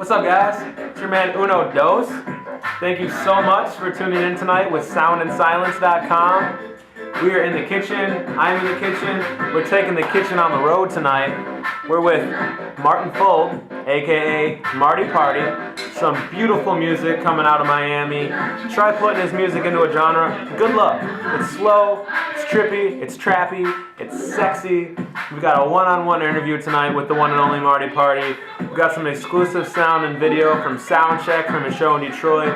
What's up, guys? It's your man Uno Dos. Thank you so much for tuning in tonight with soundandsilence.com. We are in the kitchen. I'm in the kitchen. We're taking the kitchen on the road tonight. We're with Martin Fold, aka MartyParty. Some beautiful music coming out of Miami. Try putting his music into a genre. Good luck. It's slow, it's trippy, it's trappy, it's sexy. We've got a one-on-one interview tonight with the one and only MartyParty. We've got some exclusive sound and video from Soundcheck from his show in Detroit.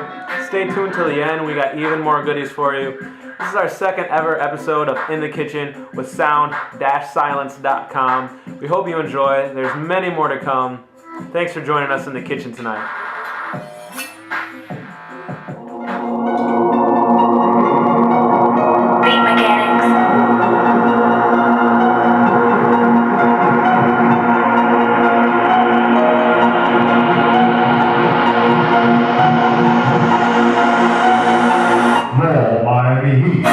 Stay tuned till the end. We got even more goodies for you. This is our second ever episode of In the Kitchen with sound-silence.com. We hope you enjoy. There's many more to come. Thanks for joining us in the kitchen tonight. Beat mechanics. More Miami Heat.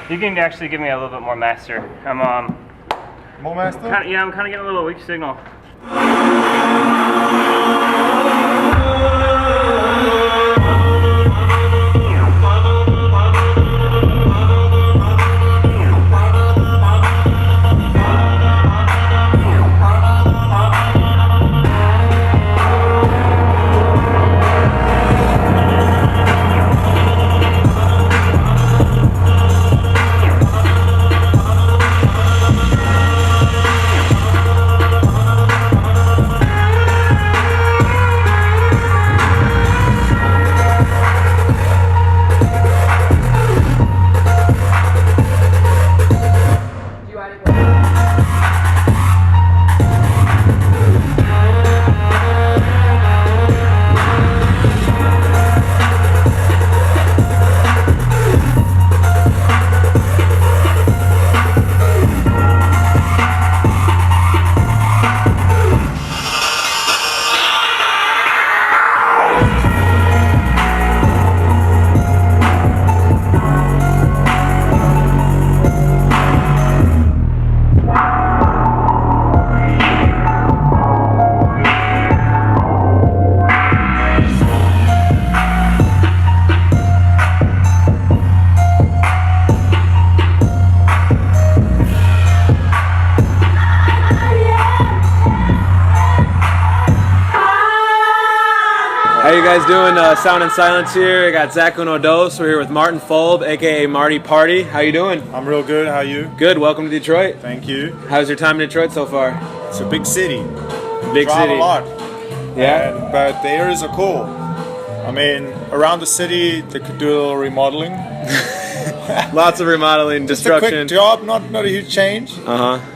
You can actually give me a little bit more master. More master? I'm kind of getting a little weak signal. How you guys doing? Sound and Silence here. I got Zach Uno Dos. We're here with Martin Fold, aka MartyParty. How you doing? I'm real good. How are you? Good. Welcome to Detroit. Thank you. How's your time in Detroit so far? It's a big city. Big Drive city. a lot. Yeah. But the areas are cool. I mean, around the city, they could do a little remodeling. Lots of remodeling, Just a quick destruction. job, not a huge change. Uh huh.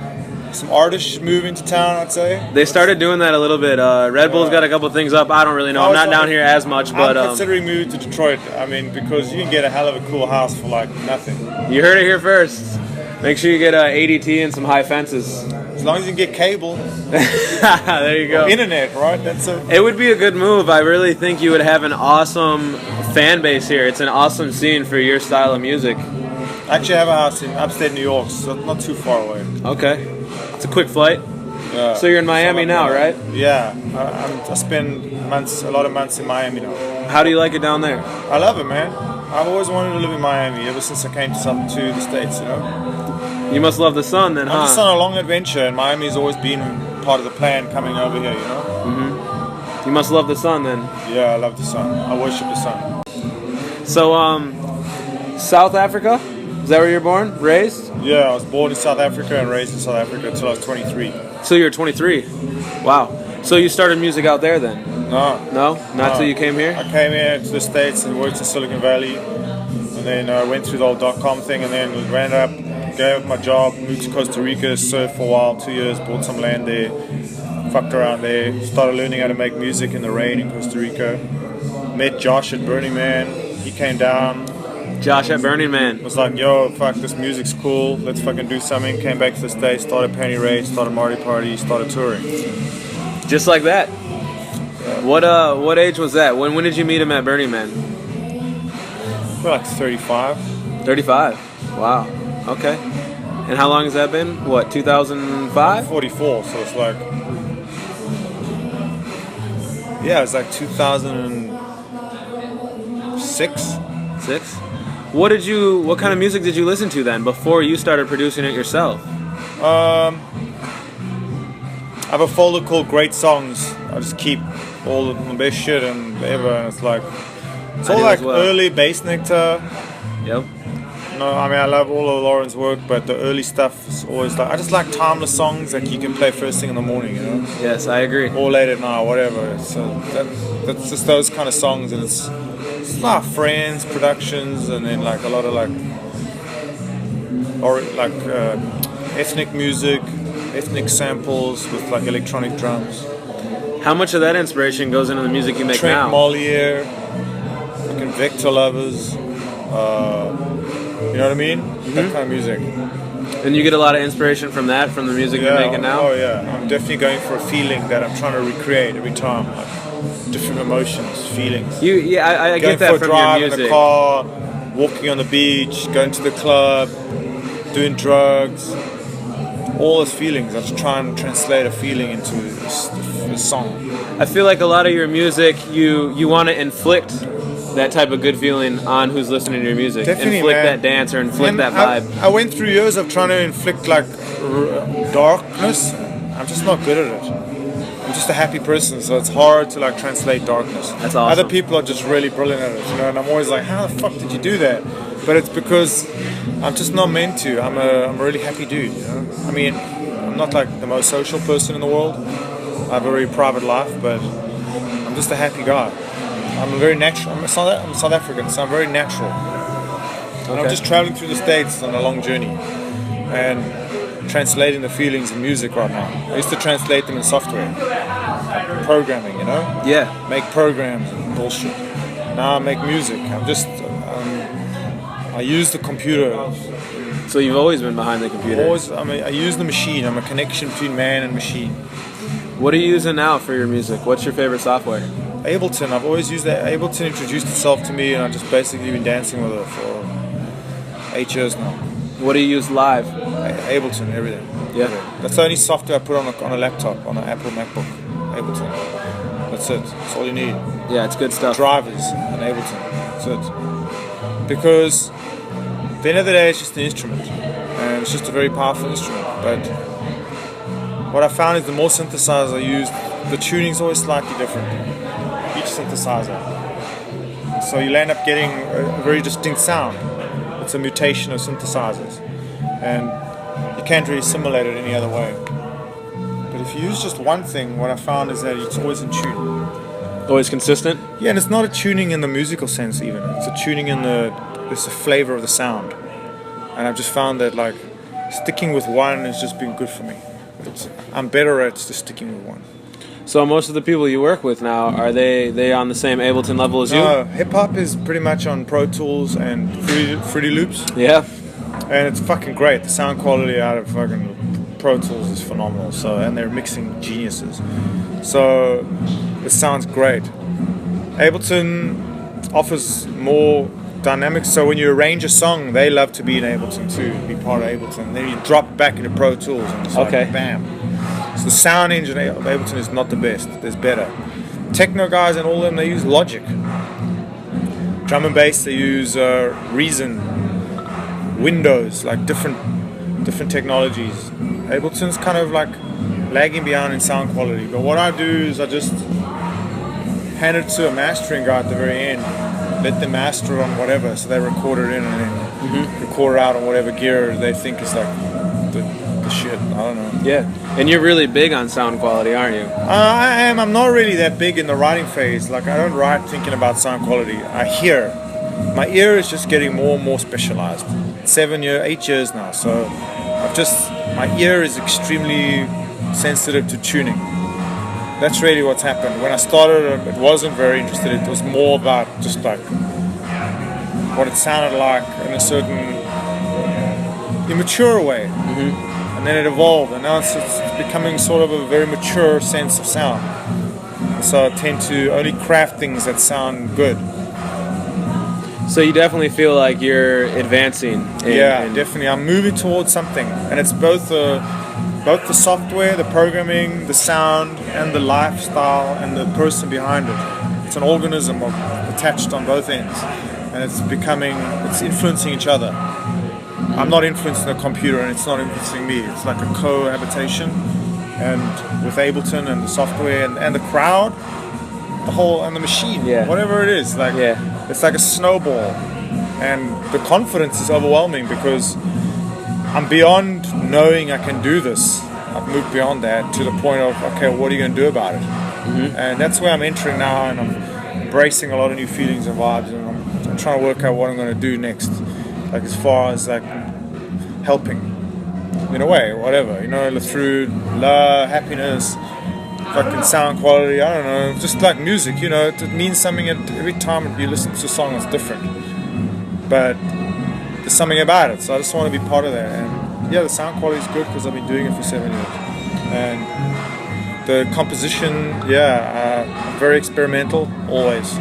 Some artists move into town, I'd say. They started doing that a little bit. Red Bull's got a couple things up. I don't really know. I'm not down here as much, but I'm considering moving to Detroit. I mean, because you can get a hell of a cool house for like nothing. You heard it here first. Make sure you get ADT and some high fences. As long as you can get cable, There you go. internet, right? That's a. It would be a good move. I really think you would have an awesome fan base here. It's an awesome scene for your style of music. I actually have a house in upstate New York, so not too far away. Okay. It's a quick flight. Yeah. So you're in Miami now, right? Yeah, I spend a lot of months in Miami now. How do you like it down there? I love it, man. I've always wanted to live in Miami ever since I came to the States, you know. You must love the sun then, I'm huh? just on a long adventure, and Miami's always been part of the plan coming over here, you know. You must love the sun then. Yeah, I love the sun. I worship the sun. So, South Africa? Is that where you're born? Raised? Yeah, I was born in South Africa and raised in South Africa until I was 23. So you're 23. Wow. So you started music out there then? No. No? Not till you came here? I came here to the States and worked in Silicon Valley, and then went through the whole .com thing, and then ran up, gave up my job, moved to Costa Rica, surfed for a while, 2 years, bought some land there, fucked around there, started learning how to make music in the rain in Costa Rica. Met Josh at Burning Man. He came down. Josh at Burning Man. Was like, yo, fuck, this music's cool. Let's fucking do something. Came back to the States, started Panty Raid, started MartyParty, started touring. Just like that. What age was that? When did you meet him at Burning Man? We're like 35. 35. Wow. Okay. And how long has that been? What, 2005? 44, so it's like, yeah, it's like 2006. 6? What kind of music did you listen to then before you started producing it yourself? I have a folder called Great Songs. I just keep all the best shit and ever, and it's like, it's all like early Bass Nectar. Yep. No, I mean, I love all of Lauren's work, but the early stuff is always like, I just like timeless songs that you can play first thing in the morning, you know? Yes, I agree. Or late at night, whatever. So that's just those kind of songs, and it's like Friends, productions, and then like a lot of ethnic music, ethnic samples with like electronic drums. How much of that inspiration goes into the music you make Trent now? Moliere, fucking Vector Lovers, you know what I mean? That kind of music. And you get a lot of inspiration from that, from the music you're making now? Oh yeah, I'm definitely going for a feeling that I'm trying to recreate every time, like different emotions, feelings. I get that going for a from drive your music. in a car, walking on the beach, going to the club, doing drugs, all those feelings. I just try and translate a feeling into a song. I feel like a lot of your music, you want to inflict that type of good feeling on who's listening to your music. Definitely, inflict man. that dance or inflict And that vibe. I went through years of trying to inflict like darkness. I'm just not good at it. I'm just a happy person, so it's hard to like translate darkness. That's awesome. Other people are just really brilliant at it, you know, and I'm always like, how the fuck did you do that? But it's because I'm just not meant to. I'm a really happy dude, you know. I mean, I'm not like the most social person in the world. I have a very private life, but I'm just a happy guy. I'm a very natural. I'm South African, so I'm very natural. And I'm just traveling through the States on a long journey and translating the feelings in music right now. I used to translate them in software, programming, you know? Yeah. Make programs and bullshit. Now I make music. I use the computer. So you've always been behind the computer? I use the machine. I'm a connection between man and machine. What are you using now for your music? What's your favorite software? Ableton. I've always used that. Ableton introduced itself to me, and I've just basically been dancing with it for 8 years now. What do you use live? Ableton, everything. Yeah. That's the only software I put on a laptop, on an Apple MacBook. Ableton. That's it. That's all you need. Yeah, it's good stuff. Drivers and Ableton. That's it. Because at the end of the day, it's just an instrument, and it's just a very powerful instrument. But what I found is the more synthesizers I use, the tuning's always slightly different. Each synthesizer. So you'll end up getting a very distinct sound. It's a mutation of synthesizers, and you can't really simulate it any other way. But if you use just one thing, what I found is that it's always in tune. Always consistent? Yeah, and it's not a tuning in the musical sense even. It's a tuning in the flavor of the sound. And I've just found that like sticking with one has just been good for me. I'm better at just sticking with one. So most of the people you work with now, are they on the same Ableton level as you? No, hip hop is pretty much on Pro Tools and Fruity Loops. Yeah. And it's fucking great. The sound quality out of fucking Pro Tools is phenomenal. So, and they're mixing geniuses. So it sounds great. Ableton offers more dynamics. So when you arrange a song, they love to be in Ableton too, be part of Ableton. Then you drop back into Pro Tools and it's like bam. So the sound engine of Ableton is not the best. There's better. Techno guys and all of them, they use Logic. Drum and bass, they use Reason, Windows, like different technologies. Ableton's kind of like lagging behind in sound quality, but what I do is I just hand it to a mastering guy at the very end, let them master it on whatever, so they record it in and then record it out on whatever gear they think is like the shit. I don't know. Yeah, and you're really big on sound quality, aren't you? I am. I'm not really that big in the writing phase. Like I don't write thinking about sound quality. I hear. My ear is just getting more and more specialized. 8 years now, so my ear is extremely sensitive to tuning. That's really what's happened. When I started, it wasn't very interested. It was more about just like what it sounded like in a certain immature way. And then it evolved, and now it's becoming sort of a very mature sense of sound. So I tend to only craft things that sound good. So you definitely feel like you're advancing. Definitely. I'm moving towards something, and it's both the software, the programming, the sound, and the lifestyle, and the person behind it. It's an organism attached on both ends, and it's influencing each other. I'm not influencing the computer, and it's not influencing me. It's like a cohabitation, and with Ableton and the software and the crowd, and the machine, whatever it is, it's like a snowball, and the confidence is overwhelming because I'm beyond knowing I can do this. I've moved beyond that to the point of, okay, what are you going to do about it? And that's where I'm entering now, and I'm embracing a lot of new feelings and vibes, and I'm trying to work out what I'm going to do next. Like as far as like helping, in a way, whatever, through love, happiness, fucking sound quality, I don't know, just like music, it means something, and every time you listen to a song it's different, but there's something about it, so I just want to be part of that. And the sound quality is good because I've been doing it for 7 years, and the composition, I'm very experimental, always.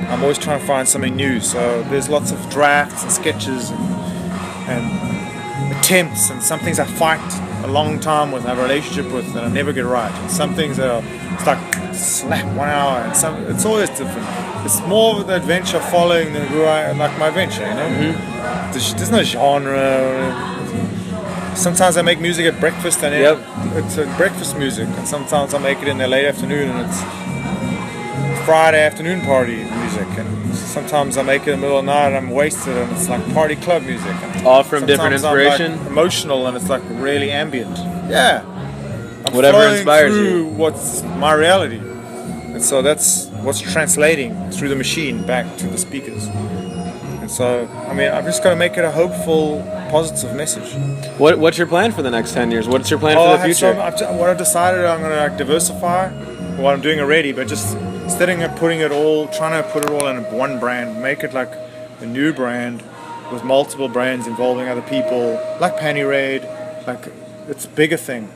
I'm always trying to find something new, so there's lots of drafts and sketches and attempts, and some things I fight a long time with, I have a relationship with, and I never get right. And some things it's like slap 1 hour, and it's always different. It's more of the adventure following than like my adventure, There's no genre. Sometimes I make music at breakfast, and it's breakfast music, and sometimes I make it in the late afternoon, and it's Friday afternoon party music, and sometimes I make it in the middle of the night and I'm wasted, and it's like party club music. And all from different inspiration? I'm like emotional, and it's like really ambient. I'm whatever inspires through you. What's my reality. And so that's what's translating through the machine back to the speakers. And so, I've just got to make it a hopeful, positive message. What's your plan for the next 10 years? What's your plan for the future? What I've decided, I'm going to diversify what I'm doing already, but just instead of trying to put it all in one brand, make it like a new brand with multiple brands involving other people, like Panty Raid, like it's a bigger thing,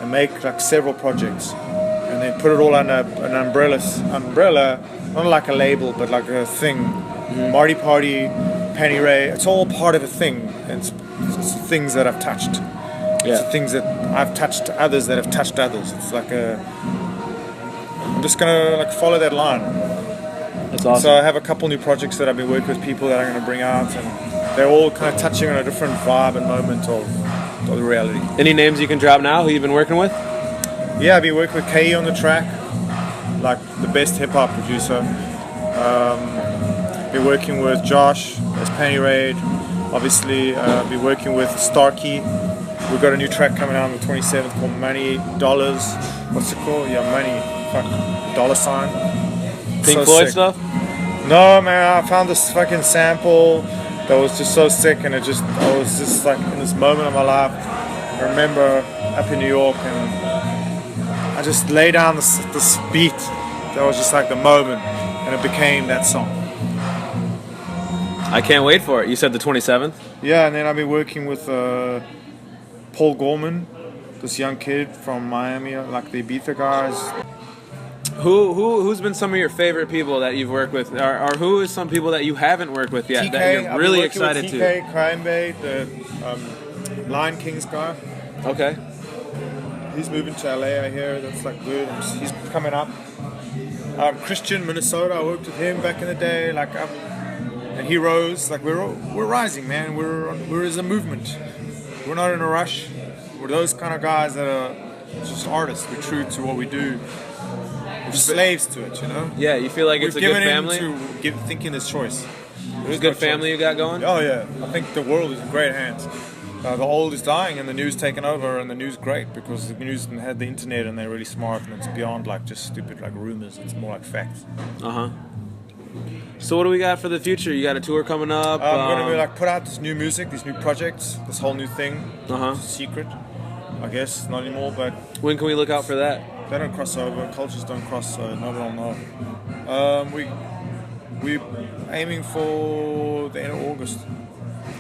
and make like several projects, and then put it all under an umbrella, not like a label, but like a thing. MartyParty, Panty Raid, it's all part of a thing, and it's things that I've touched. It's things that I've touched others that have touched others. It's like I'm just gonna follow that line. That's awesome. So I have a couple new projects that I've been working with people that I'm gonna bring out, and they're all kind of touching on a different vibe and moment of the reality. Any names you can drop now who you've been working with? I've been working with KE on the track, like the best hip hop producer. Been working with Josh as Panty Raid. Obviously, been working with Starkey. We've got a new track coming out on the 27th called Money Dollars. What's it called? Money. Dollar sign. Pink Floyd stuff? No, man, I found this fucking sample that was just so sick, and I was just like in this moment of my life. I remember up in New York, and I just lay down this beat that was just like the moment, and it became that song. I can't wait for it. You said the 27th? Yeah, and then I've been working with Paul Gorman, this young kid from Miami, like the Ibiza guys. Who's been some of your favorite people that you've worked with, or who is some people that you haven't worked with yet that you're really excited to? TK, Crime Bay, the Lion King's guy. Okay. He's moving to LA, I hear. That's like good. He's coming up. Christian, Minnesota. I worked with him back in the day. And he rose. Like we're rising, man. We're as a movement. We're not in a rush. We're those kind of guys that are just artists. We're true to what we do. We're slaves to it, you know. Yeah, you feel like it's a good family. Thinking this choice. It's a good family you got going. Oh yeah, I think the world is in great hands. The old is dying and the new's taken over, and the new's great because the news had the internet and they're really smart, and it's beyond like just stupid like rumors. It's more like facts. So what do we got for the future? You got a tour coming up? I'm gonna put out this new music, these new projects, this whole new thing. It's a secret, I guess, not anymore. But when can we look out for that? They don't cross over. Cultures don't cross. So no one will know. We're aiming for the end of August.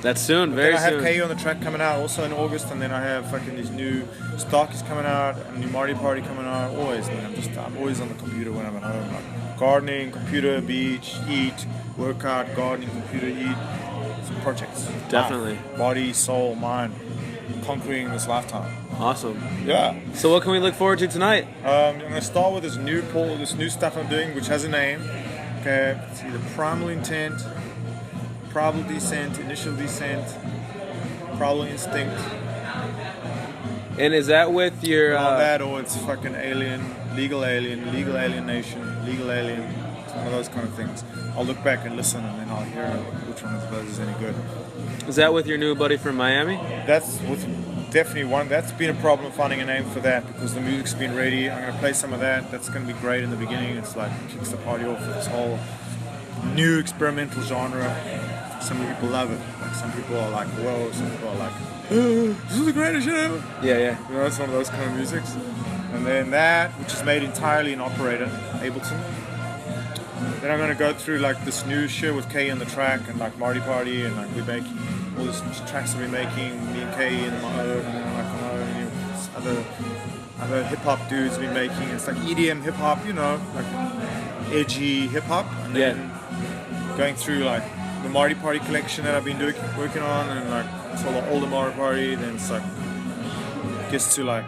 That's soon, very soon. I have KU on the track coming out also in August, and then I have fucking these new Starkies coming out, and new MartyParty coming out. Always, man. I'm always on the computer when I'm at home. Like gardening, computer, beach, eat, workout, gardening, computer, eat. Some projects. Definitely. Body, soul, mind. Conquering this lifetime. Awesome. Yeah. So what can we look forward to tonight? I'm gonna start with this new stuff I'm doing, which has a name. Okay. It's either Primal Intent, Probable Descent, Initial Descent, Probable Instinct. And is that with your? That, or it's fucking Alien, Legal Alienation, Legal Alien. It's one of those kind of things. I'll look back and listen, and then I'll hear which one of those is any good. Is that with your new buddy from Miami? That's with definitely one. That's been a problem finding a name for that because the music's been ready. I'm gonna play some of that. That's gonna be great in the beginning. It's like kicks the party off with this whole new experimental genre. Some people love it. Like some people are like, whoa. Some people are like, oh, this is the greatest shit ever. Yeah. You know, it's one of those kind of musics. And then that, which is made entirely in Operator, Ableton. Then I'm gonna go through like this new shit with Kay on the track and like MartyParty, and like we make all these tracks that we're making, me and Kay and my own, and then like my own, and other hip hop dudes been making. It's like EDM hip hop, you know, like edgy hip hop, and then going through like the MartyParty collection that I've been working on, and like it's all the older MartyParty. Then it's like gets to like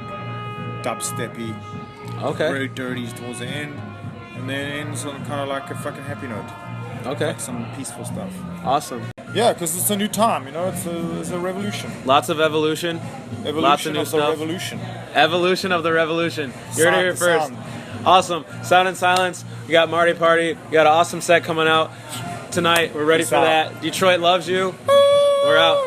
dubsteppy, very dirty towards the end, and then ends on kind of like a fucking happy note. Like some peaceful stuff. Awesome. Yeah, because it's a new time, you know. It's a revolution. Lots of evolution. Lots of new stuff. Revolution. Evolution of the revolution. You're here first. Sound. Awesome. Sound and Silence. We got MartyParty. We got an awesome set coming out tonight. We're ready for that. Detroit loves you. We're out.